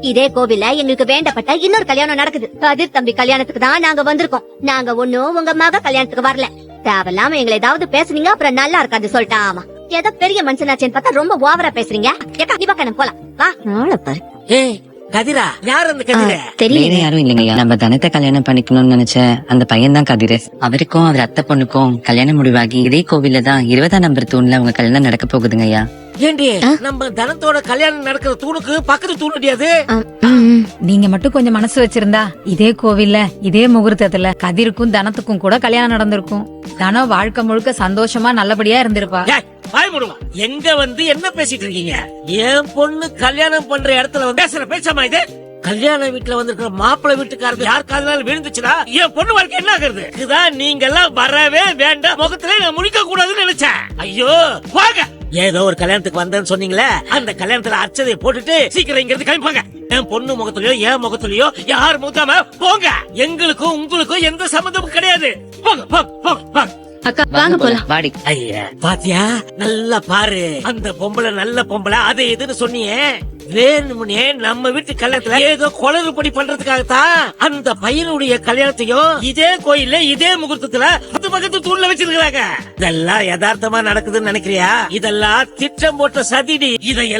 இதே கோவில்ல எங்களுக்கு வேண்டப்பட்ட இன்னொரு கல்யாணம் நடக்குது. கதிர் தம்பி கல்யாணத்துக்கு தான் நாங்க வந்திருக்கோம். நாங்க ஒண்ணும் உங்க மக கல்யாணத்துக்கு வரல. தேவையில்லாம எங்களை ஏதாவது பேசுனீங்க அப்புறம் நல்லா இருக்காது சொல்லிட்டா. ஆமா, ஏதோ பெரிய மனுஷனாச்சேன்னு பார்த்தா ரொம்ப ஓவரா பேசுறீங்க. போலாம் வா. நாளை பாரு. ஏய் கதிரா, யார் அந்த கதிர? வேற யாரும் இல்லைங்கய்யா, நம்ம தனத்தை கல்யாணம் பண்ணிக்கணும்னு நினைச்ச அந்த பையன் தான் கதிர. அவருக்கும் அவர் அத்தை பொண்ணுக்கும் கல்யாணம் முடிவாகி இதே கோவில்ல தான் 20ஆம் நம்பர் தூண்ல அவங்க கல்யாணம் நடக்க போகுதுங்கய்யா. ஏண்டி நம்ம தனத்தோட கல்யாணம் நடக்கிற தூணுக்கு பக்கத்து தூண் முடியாது? நீங்க மட்டும் கொஞ்சம் மனசு வச்சிருந்தா இதே கோவில்ல இதே முகூர்த்தத்துல கதிருக்கும் தனத்துக்கும் கூட கல்யாணம் நடந்திருக்கும். தனம் வாழ்க்கை முழுக்க சந்தோஷமா நல்லபடியா இருந்திருப்பா. எங்க வந்து என்ன பேசிட்டு இருக்கீங்க? என் பொண்ணு கல்யாணம் பண்ற இடத்துல வந்து பேசுற பேசாமா இது? கல்யாண வீட்டுல வந்திருக்கிற மாப்பிள்ளை வீட்டுக்காரங்க யார் காதனால விழுந்துச்சுன்னா என் பொண்ணு வாழ்க்கை என்ன ஆகுறது? இதுதான் நீங்க எல்லாம் வரவே வேண்டாம், முகத்திலே நான் முடிக்க கூடாதுன்னு நினைச்சேன். ஐயோ வாங்க, ஏதோ ஒரு கல்யாணத்துக்கு வந்தேன்னு சொன்னீங்களே, அந்த கல்யாணத்துல அர்ச்சதையை போட்டுட்டு சீக்கிரம் இங்க இருந்து கிளம்பிப்பாங்க. என் பொண்ணு முகத்திலயோ என் முகத்திலயோ யார் முகாம போங்க. எங்களுக்கும் உங்களுக்கும் எந்த சம்மந்தமும் கிடையாது. போங்க போங்க போங்க போங்க. அக்கா வாங்க போலாம். வாடி. ஐயா பாத்தியா, நல்லா பாரு, அந்த பொம்பளை நல்ல பொம்பளை அது எதுன்னு சொன்னியே, வேணும்னே நம்ம வீட்டு கல்யாணத்துல ஏதோ குளறுபடி பண்றதுக்காகத்தான் அந்த பையனுடைய கல்யாணத்தையும் இதே கோயில்ல இதே முகூர்த்தத்துல பக்கத்து தூண்ல வச்சிருக்காங்க. இதெல்லாம் யதார்த்தமா நடக்குதுன்னு நினைக்கிறியா? இதெல்லாம் திட்டம் போட்ட சதிடி. இதெல்லாம்